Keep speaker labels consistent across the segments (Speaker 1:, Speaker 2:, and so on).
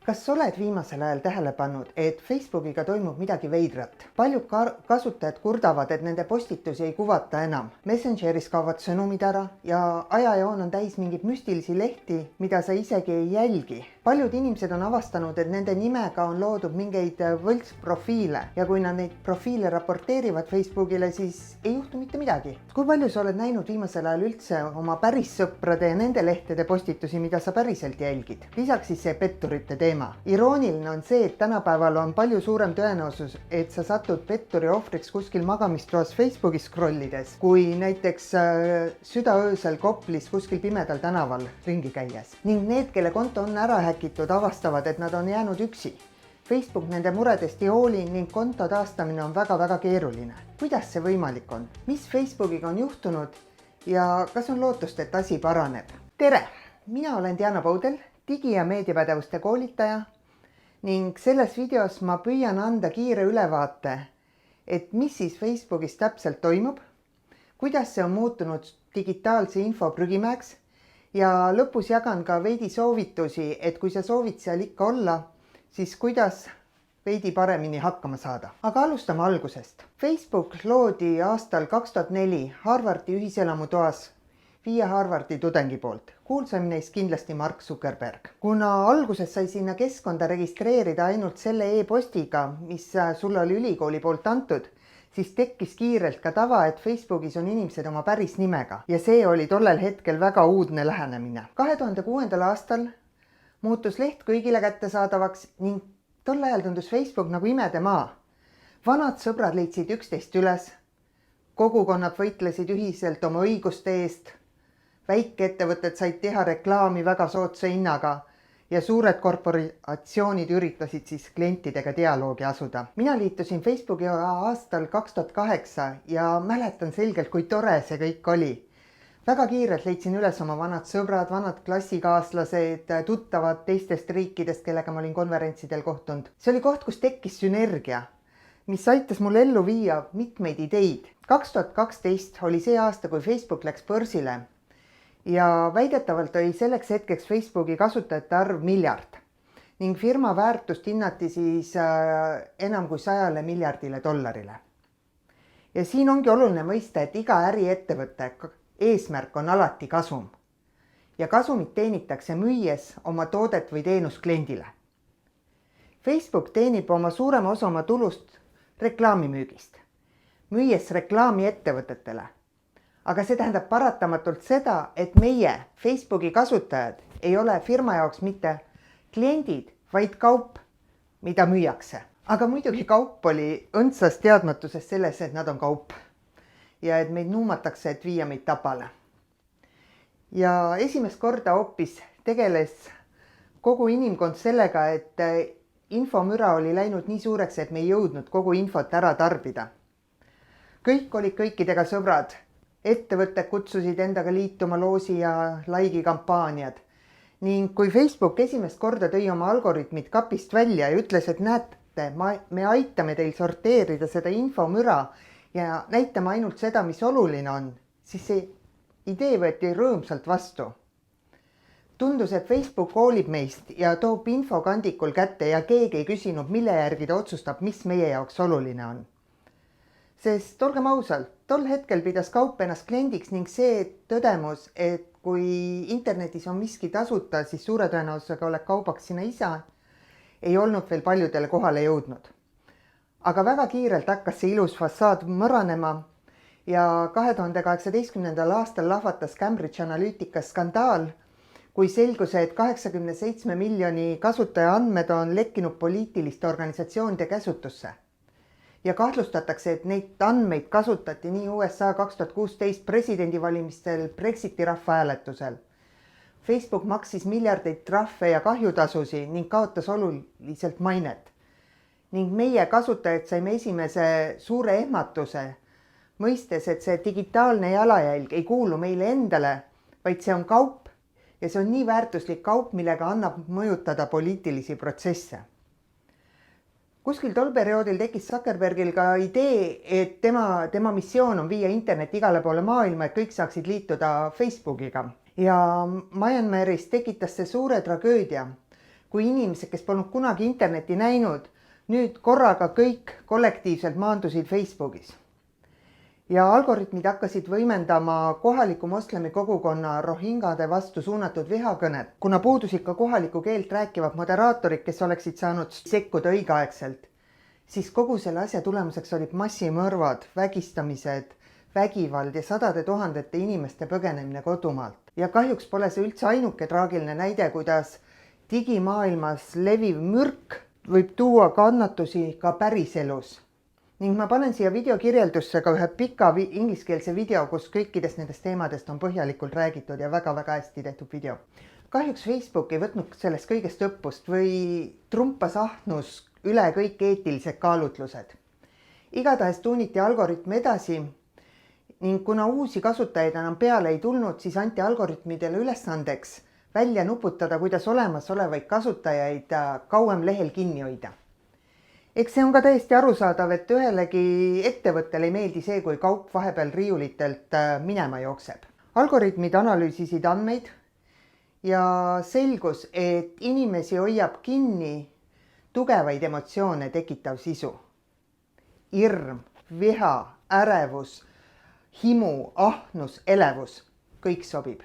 Speaker 1: Kas oled viimasel ajal tähele pannud, et Facebookiga toimub midagi veidrat? Paljud kasutajad kurdavad, et nende postitusi ei kuvata enam. Messengeris kaovad sõnumid ära ja ajajoon on täis mingeid müstilisi lehti, mida sa isegi ei jälgi. Paljud inimesed on avastanud, et nende nimega on loodud mingeid võltsprofiile ja kui nad neid profiile raporteerivad Facebookile, siis ei juhtu mitte midagi. Kui palju sa oled näinud viimasel ajal üldse oma päris sõprade ja nende lehtede postitusi, mida sa päriselt jälgid? Lisaks siis see petturite teema. Irooniline on see, et tänapäeval on palju suurem tõenäosus, et sa satud petturi ohvriks kuskil magamistoas Facebookis scrollides, kui näiteks südaöösel Koplis kuskil pimedal tänaval ringi käies. Ning need, kelle konto on ära häkitud, avastavad, et nad on jäänud üksi. Facebook nende muredest ei hooli ning konto taastamine on väga-väga keeruline. Kuidas see võimalik on? Mis Facebookiga on juhtunud ja kas on lootust, et asi paraneb? Tere! Mina olen Diana Poudel, digi- ja meediapädevuste koolitaja ning selles videos ma püüan anda kiire ülevaate, et mis siis Facebookis täpselt toimub, kuidas see on muutunud digitaalse info prügimäeks ja lõpus jagan ka veidi soovitusi, et kui sa soovid seal ikka olla, siis kuidas veidi paremini hakkama saada. Aga alustame algusest. Facebook loodi aastal 2004 Harvardi ühiselamutoas 5 Harvardi tudengi poolt. Kuulsam neist kindlasti Mark Zuckerberg. Kuna alguses sai sinna keskkonda registreerida ainult selle e-postiga, mis sulle oli ülikooli poolt antud, siis tekkis kiirelt ka tava, et Facebookis on inimesed oma päris nimega. Ja see oli tollel hetkel väga uudne lähenemine. 2006. aastal muutus leht kõigile kättesaadavaks ning tol ajal tundus Facebook nagu imedemaa. Vanad sõbrad leidsid üksteist üles, kogukonnad võitlesid ühiselt oma õiguste eest, väikeettevõtted said teha reklaami väga soodsa hinnaga ja suured korporatsioonid üritasid siis klientidega dialoogi asuda. Mina liitusin Facebookiga aastal 2008 ja mäletan selgelt, kui tore see kõik oli. Väga kiirelt leidsin üles oma vanad sõbrad, vanad klassikaaslased, tuttavad teistest riikidest, kellega ma olin konverentsidel kohtunud. See oli koht, kus tekkis sünergia, mis aitas mul ellu viia mitmeid ideid. 2012 oli see aasta, kui Facebook läks börsile ja väidetavalt oli selleks hetkeks Facebooki kasutajate arv 1 miljard ning firma väärtust hinnati siis enam kui $100 miljardile. Ja siin ongi oluline mõista, et iga äriettevõtte eesmärk on alati kasum ja kasumit teenitakse müües oma toodet või teenust kliendile. Facebook teenib oma suurema osa oma tulust reklaamimüügist, müües reklaami ettevõtetele. Aga see tähendab paratamatult seda, et meie Facebooki kasutajad ei ole firma jaoks mitte kliendid, vaid kaup, mida müüakse. Aga muidugi kaup oli õndsas teadmatuses selles, et nad on kaup ja et meid nuumatakse, et viia meid tapale. Ja esimest korda hoopis tegeles kogu inimkond sellega, et infomüra oli läinud nii suureks, et me ei jõudnud kogu infot ära tarbida. Kõik olid kõikidega sõbrad. Ettevõtted kutsusid endaga liituma loosi ja laigi kampaaniad. Ning kui Facebook esimest korda tõi oma algoritmid kapist välja ja ütles, et näete, me aitame teil sorteerida seda infomüra ja näitame ainult seda, mis oluline on, siis see idee võeti rõõmsalt vastu. Tundus, et Facebook hoolib meist ja toob infokandikul kätte ja keegi ei küsinud, mille järgi ta otsustab, mis meie jaoks oluline on. Sest olgem ausalt, tol hetkel pidas kaup ennast kliendiks ning see tõdemus, et kui internetis on miski tasuta, siis suure tõenäosusega oled kaubaks sina ise, ei olnud veel paljudele kohale jõudnud. Aga väga kiirelt hakkas see ilus fassaad mõranema ja 2018. aastal lahvatas Cambridge Analytica skandaal, kui selgus, et 87 miljoni kasutaja andmed on lekkinud poliitiliste organisatsioonide käsutusse. Ja kahtlustatakse, et neid andmeid kasutati nii USA 2016 presidendivalimistel Brexiti rahvahääletusel. Facebook maksis miljardeid trahve ja kahjutasusi ning kaotas oluliselt mainet. Ning meie kasutajad saime esimese suure ehmatuse, mõistes, et see digitaalne jalajälg ei kuulu meile endale, vaid see on kaup ja see on nii väärtuslik kaup, millega annab mõjutada poliitilisi protsesse. Kuskil tol perioodil tekkis Zuckerbergil ka idee, et tema missioon on viia internet igale poole maailma, et kõik saaksid liituda Facebookiga. Ja Myanmaris tekitas see suure tragöödia, kui inimesed, kes polnud kunagi internetti näinud, nüüd korraga kõik kollektiivselt maandusid Facebookis. Ja algoritmid hakkasid võimendama kohaliku moslemi kogukonna rohingade vastu suunatud vihakõnet, kuna puudusid ka kohalikku keelt rääkivad moderaatorid, kes oleksid saanud sekkuda õigeaegselt, siis kogu selle asja tulemuseks olid massimõrvad, vägistamised, vägivald ja sadade tuhandete inimeste põgenemine kodumaalt. Ja kahjuks pole see üldse ainuke traagiline näide, kuidas digimaailmas leviv mürk võib tuua kannatusi ka päriselus. Ning ma panen siia videokirjeldusse ka ühe pika ingliskeelse video, kus kõikidest nendest teemadest on põhjalikult räägitud ja väga-väga hästi tehtud video. Kahjuks Facebook ei võtnud sellest kõigest õppust või trumpas ahnus üle kõik eetilised kaalutlused. Igatahes tuuniti algoritm edasi ning kuna uusi kasutajaid enam peale ei tulnud, siis anti algoritmidele ülesandeks välja nuputada, kuidas olemasolevaid kasutajaid kauem lehel kinni hoida. Eks see on ka täiesti arusaadav, et ühelegi ettevõttele ei meeldi see, kui kaup vahepeal riiulitelt minema jookseb. Algoritmid analüüsisid andmeid ja selgus, et inimesi hoiab kinni tugevaid emotsioone tekitav sisu. Hirm, viha, ärevus, himu, ahnus, elevus, kõik sobib.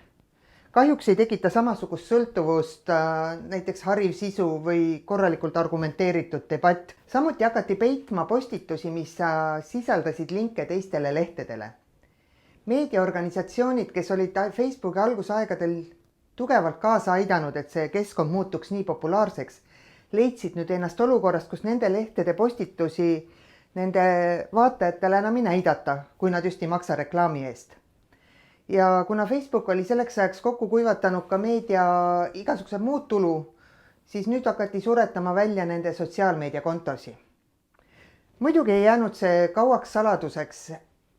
Speaker 1: Kahjuks ei tekita samasugust sõltuvust näiteks hariv sisu või korralikult argumenteeritud debatt. Samuti hakati peitma postitusi, mis sisaldasid linke teistele lehtedele. Meediaorganisatsioonid, kes olid Facebooki algusaegadel tugevalt kaasa aidanud, et see keskkond muutuks nii populaarseks, leidsid nüüd ennast olukorrast, kus nende lehtede postitusi nende vaatajatele enam ei näidata, kui nad just ei maksa reklaami eest. Ja kuna Facebook oli selleks ajaks kokku kuivatanud ka meedia igasugused muud tulu, siis nüüd hakati suretama välja nende sotsiaalmeediakontosi. Muidugi ei jäänud see kauaks saladuseks,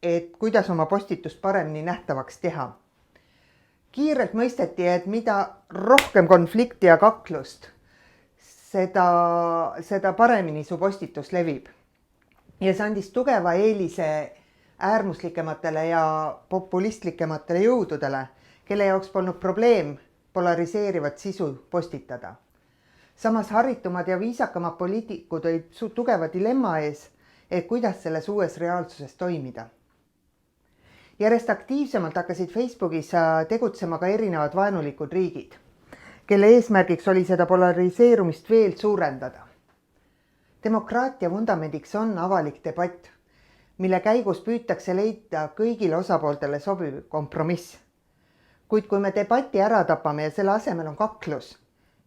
Speaker 1: et kuidas oma postitust paremini nähtavaks teha. Kiirelt mõisteti, et mida rohkem konflikti ja kaklust, seda paremini su postitus levib. Ja see andis tugeva eelise äärmuslikematele ja populistlikematele jõududele, kelle jaoks polnud probleem polariseerivat sisu postitada. Samas haritumad ja viisakamad poliitikud olid tugeva dilemma ees, et kuidas selles uues reaalsuses toimida. Järjest aktiivsemalt hakkasid Facebookis tegutsema ka erinevad vaenulikud riigid, kelle eesmärgiks oli seda polariseerumist veel suurendada. Demokraatia vundamendiks on avalik debatt, mille käigus püütakse leida kõigile osapooltele sobiv kompromiss. Kuid kui me debati ära tapame ja selle asemel on kaklus,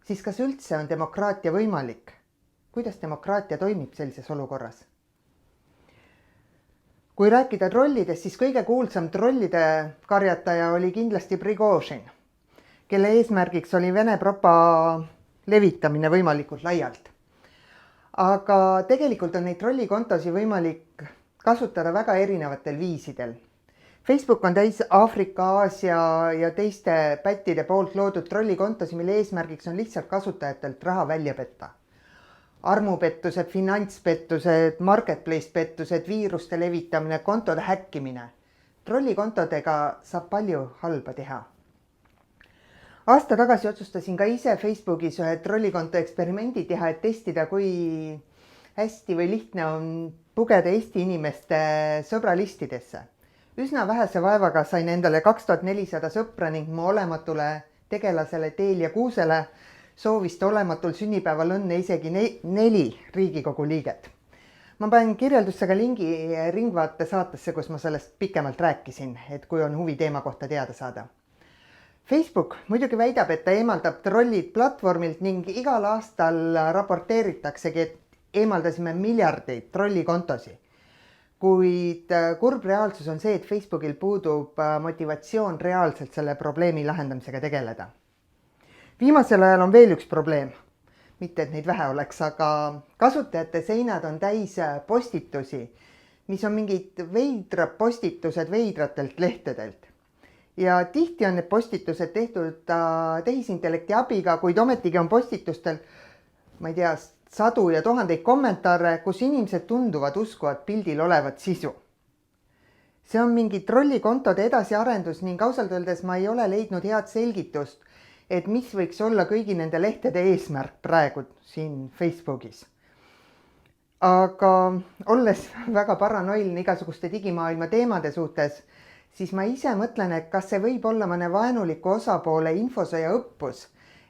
Speaker 1: siis kas üldse on demokraatia võimalik? Kuidas demokraatia toimib sellises olukorras? Kui rääkida trollidest, siis kõige kuulsam trollide karjataja oli kindlasti Prigožin, kelle eesmärgiks oli Vene propa levitamine võimalikult laialt. Aga tegelikult on neid trollikontosi võimalik kasutada väga erinevatel viisidel. Facebook on täis Aafrika, Aasia ja teiste pättide poolt loodud trollikontosi, mille eesmärgiks on lihtsalt kasutajatelt raha välja petta. Armupettused, finantspettused, marketplace-pettused, viiruste levitamine, kontode häkkimine. Trollikontodega saab palju halba teha. Aasta tagasi otsustasin ka ise Facebookis ühe trollikonto eksperimendi teha, et testida, kui hästi või lihtne on pugeda Eesti inimeste sõbralistidesse. Üsna vähese vaevaga sain endale 2400 sõpra ning mu olematule tegelasele Telia Kuusele soovist olematul sünnipäeval õnne isegi 4 Riigikogu liiget. Ma panen kirjeldusse ka lingi Ringvaate saatesse, kus ma sellest pikemalt rääkisin, et kui on huvi teema kohta teada saada. Facebook muidugi väidab, et ta eemaldab trollid platvormilt ning igal aastal raporteeritaksegi, et eemaldasime miljardeid trollikontosi. Kuid kurb reaalsus on see, et Facebookil puudub motivatsioon reaalselt selle probleemi lahendamisega tegeleda. Viimasel ajal on veel üks probleem. Mitte, et neid vähe oleks, aga kasutajate seinad on täis postitusi, mis on mingid veidrad postitused veidratelt lehtedelt. Ja tihti on need postitused tehtud tehisintellekti abiga, kuid ometigi on postitustel, ma ei tea, sadu ja tuhandeid kommentaare, kus inimesed tunduvad uskuvat pildil olevat sisu. See on mingi trollikontode edasiarendus ning ausalt öeldes ma ei ole leidnud head selgitust, et mis võiks olla kõigi nende lehtede eesmärk praegu siin Facebookis. Aga olles väga paranoilne igasuguste digimaailma teemade suhtes, siis ma ise mõtlen, et kas see võib olla mõne vaenuliku osapoole infosõja õppus,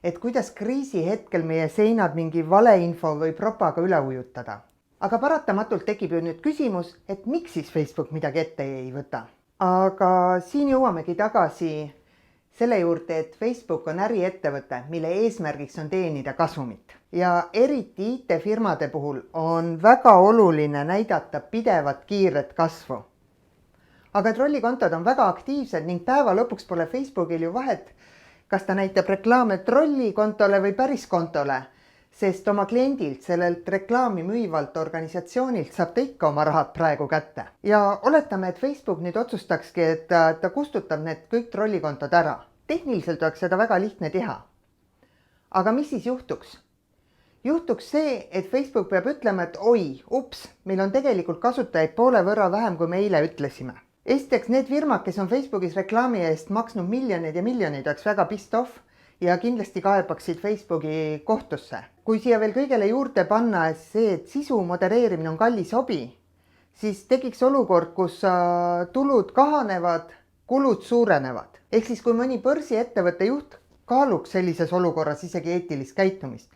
Speaker 1: et kuidas kriisi hetkel meie seinad mingi valeinfo või propaga üle ujutada. Aga paratamatult tekib ju nüüd küsimus, et miks siis Facebook midagi ette ei võta. Aga siin jõuamegi tagasi selle juurde, et Facebook on äriettevõte, mille eesmärgiks on teenida kasumit. Ja eriti IT-firmade puhul on väga oluline näidata pidevat kiiret kasvu. Aga trollikontod on väga aktiivsed ning päeva lõpuks pole Facebookil ju vahet, kas ta näitab reklaame trollikontole või päris kontole, sest oma kliendilt, sellelt reklaami müüvalt organisatsioonilt saab ta ikka oma rahad praegu kätte. Ja oletame, et Facebook nüüd otsustakski, et ta kustutab need kõik trollikontod ära. Tehniliselt oleks seda väga lihtne teha. Aga mis siis juhtuks? Juhtuks see, et Facebook peab ütlema, et oi, meil on tegelikult kasutajaid poole võrra vähem, kui me eile ütlesime. Esiteks need firmad, kes on Facebookis reklaami eest maksnud miljoneid ja miljoneid, oleks väga pissed off ja kindlasti kaebaksid Facebooki kohtusse. Kui siia veel kõigele juurde panna see, et sisu modereerimine on kallis hobi, siis tekiks olukord, kus tulud kahanevad, kulud suurenevad. Ehk siis kui mõni börsiettevõtte juht kaaluks sellises olukorras isegi eetilist käitumist,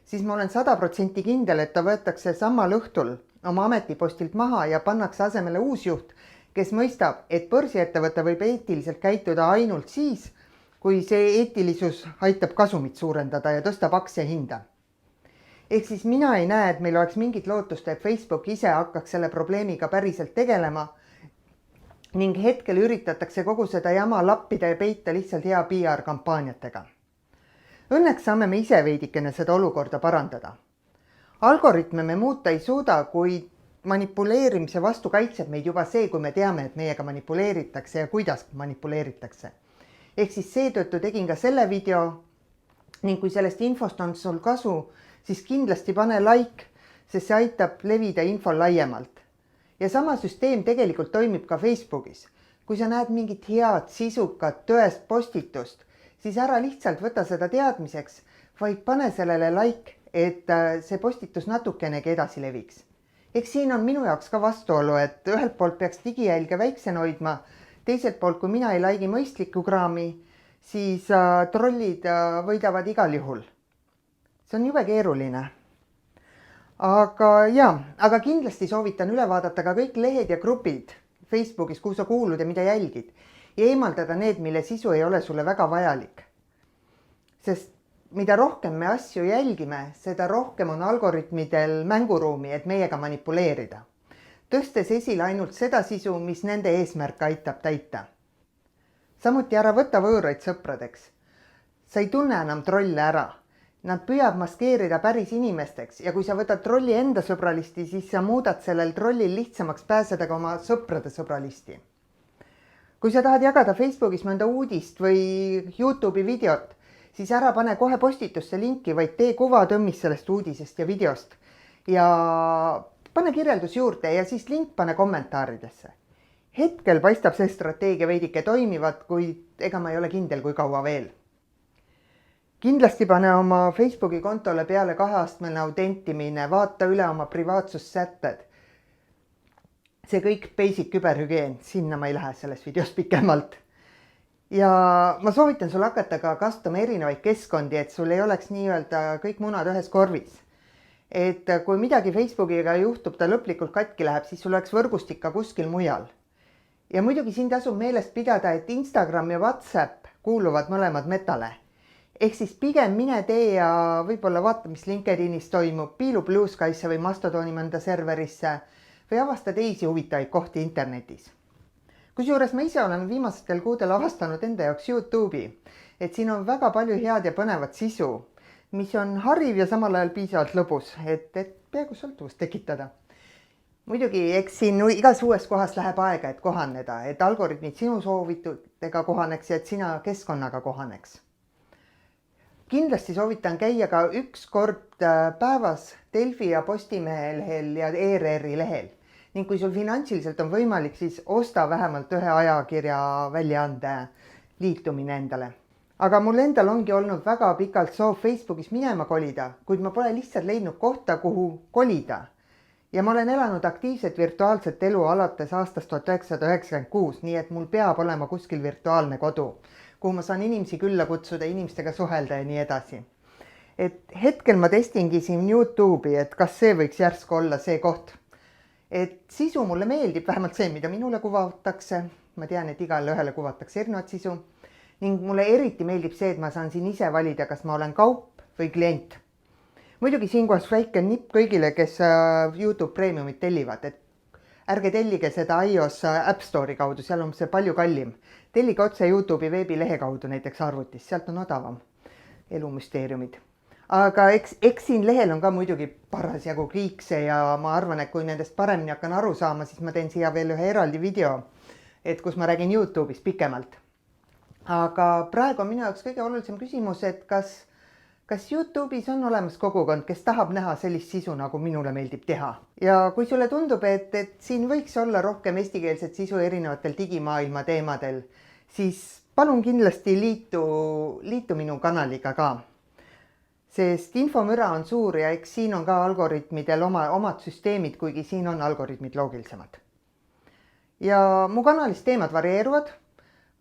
Speaker 1: siis ma olen 100% kindel, et ta võetakse samal õhtul oma ametipostilt maha ja pannakse asemele uus juht, kes mõistab, et börsiettevõte võib eetiliselt käituda ainult siis, kui see eetilisus aitab kasumit suurendada ja tõstab aktsia hinda. Ehk siis mina ei näe, et meil oleks mingit lootust, et Facebook ise hakkaks selle probleemiga päriselt tegelema ning hetkel üritatakse kogu seda jama lappida ja peita lihtsalt hea PR-kampaaniatega. Õnneks saame me ise veidikene seda olukorda parandada. Algoritme me muuta ei suuda, kuid manipuleerimise vastu kaitseb meid juba see, kui me teame, et meiega manipuleeritakse ja kuidas manipuleeritakse. Ehk siis seetõttu tegin ka selle video ning kui sellest infost on sul kasu, siis kindlasti pane like, sest see aitab levida info laiemalt. Ja sama süsteem tegelikult toimib ka Facebookis. Kui sa näed mingit head, sisukat, tõest postitust, siis ära lihtsalt võta seda teadmiseks, vaid pane sellele like, et see postitus natukenegi edasi leviks. Eks siin on minu jaoks ka vastuolu, et ühelt poolt peaks digijälge väiksena hoidma, teiselt poolt, kui mina ei laigi mõistlikku kraami, siis trollid võidavad igal juhul. See on jube keeruline. Aga kindlasti soovitan üle vaadata ka kõik lehed ja grupid Facebookis, kuhu sa kuulud ja mida jälgid, ja eemaldada need, mille sisu ei ole sulle väga vajalik. Sest mida rohkem me asju jälgime, seda rohkem on algoritmidel mänguruumi, et meiega manipuleerida, tõstes esile ainult seda sisu, mis nende eesmärk aitab täita. Samuti ära võta võõraid sõpradeks. Sa ei tunne enam trolle ära. Nad püüab maskeerida päris inimesteks ja kui sa võtad trolli enda sõbralisti, siis sa muudad sellel trollil lihtsamaks pääseda ka oma sõprade sõbralisti. Kui sa tahad jagada Facebookis mõnda uudist või YouTube'i videot, siis ära pane kohe postitusse linki, vaid tee kuvatõmmis sellest uudisest ja videost ja pane kirjeldus juurde ja siis link pane kommentaaridesse. Hetkel paistab see strateegia veidike toimivat, kuid ega ma ei ole kindel, kui kaua veel. Kindlasti pane oma Facebooki kontole peale 2-astmeline autentimine, vaata üle oma privaatsussätted. See kõik basic küberhügieen, sinna ma ei lähe selles videos pikemalt. Ja ma soovitan sul hakata ka kasutama erinevaid keskkondi, et sul ei oleks nii-öelda kõik munad ühes korvis. Et kui midagi Facebookiga juhtub, ta lõplikult katki läheb, siis sul oleks võrgustik ka kuskil mujal. Ja muidugi siin tasub meelest pidada, et Instagram ja WhatsApp kuuluvad mõlemad metale. Ehk siis pigem mine tee ja võib-olla vaata, mis LinkedInis toimub, piilu Blue Skysse või Mastodoni mõnda serverisse või avasta teisi huvitavaid kohti internetis. Kusjuures ma ise olen viimastel kuudel avastanud enda jaoks YouTube'i, et siin on väga palju head ja põnevat sisu, mis on hariv ja samal ajal piisavalt lõbus, et peaaegu sõltuvust tekitada. Muidugi, eks siin igas uues kohas läheb aega, et kohaneda, et algoritmid sinu soovitudega kohaneks ja et sina keskkonnaga kohaneks. Kindlasti soovitan käia ka üks kord päevas Delfi ja Postimehe lehel ja ERR-i lehel. Ning kui sul finantsiliselt on võimalik, siis osta vähemalt ühe ajakirja väljaande liitumine endale. aga mul endal ongi olnud väga pikalt soov Facebookis minema kolida, kuid ma pole lihtsalt leidnud kohta, kuhu kolida. Ja ma olen elanud aktiivset virtuaalset elu alates aastast 1996, nii et mul peab olema kuskil virtuaalne kodu, kuhu ma saan inimesi külla kutsuda, inimestega suhelda ja nii edasi. Et hetkel ma testingi siin YouTube'i, et kas see võiks järsku olla see koht. Et sisu mulle meeldib, vähemalt see, mida minule kuvatakse. Ma tean, et igale ühele kuvatakse erinevat sisu. Ning mulle eriti meeldib see, et ma saan siin ise valida, kas ma olen kaup või klient. Muidugi siinkohas väike nipp kõigile, kes YouTube Premiumit tellivad, et ärge tellige seda iOS App Store'i kaudu, seal on see palju kallim. Tellige otse YouTube'i veebilehe kaudu näiteks arvutis, sealt on odavam. Elumüsteeriumid. Aga eks siin lehel on ka muidugi parasjagu kriikse ja ma arvan, et kui nendest paremini hakkan aru saama, siis ma teen siia veel ühe eraldi video, et kus ma räägin YouTube'is pikemalt. Aga praegu on minu jaoks kõige olulisem küsimus, et kas YouTube'is on olemas kogukond, kes tahab näha sellist sisu, nagu minule meeldib teha. Ja kui sulle tundub, et siin võiks olla rohkem eestikeelset sisu erinevatel digimaailma teemadel, siis palun kindlasti liitu minu kanaliga ka. Sest infomüra on suur ja eks siin on ka algoritmidel omad süsteemid, kuigi siin on algoritmid loogilisemad. Ja mu kanalis teemad varieeruvad,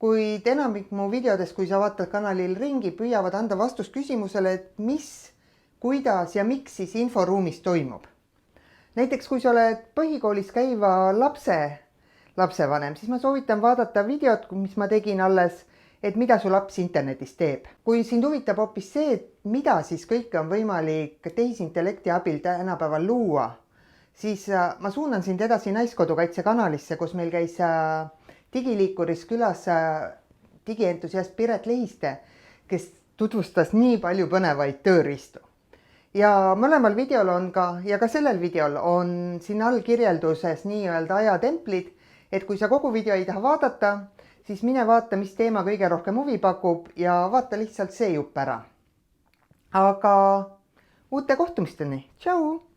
Speaker 1: kuid enamik mu videodes, kui sa vaatad kanalil ringi, püüavad anda vastust küsimusele, et mis, kuidas ja miks siis inforuumis toimub. Näiteks kui sa oled põhikoolis käiva lapsevanem, siis ma soovitan vaadata videot, mis ma tegin alles, et mida su laps internetis teeb. Kui sind huvitab hoopis see, et mida siis kõike on võimalik tehisintellekti abil tänapäeval luua, siis ma suunan sind edasi Naiskodukaitse kanalisse, kus meil käis digiliikuris külas digientusiast Piret Lehiste, kes tutvustas nii palju põnevaid tööriistu. Ja mõlemal videol on ka sellel videol on siin all kirjelduses nii-öelda ajatemplid, et kui sa kogu video ei taha vaadata, siis mine vaata, mis teema kõige rohkem huvi pakub ja vaata lihtsalt see jupp ära. Aga uute kohtumisteni. Tšau!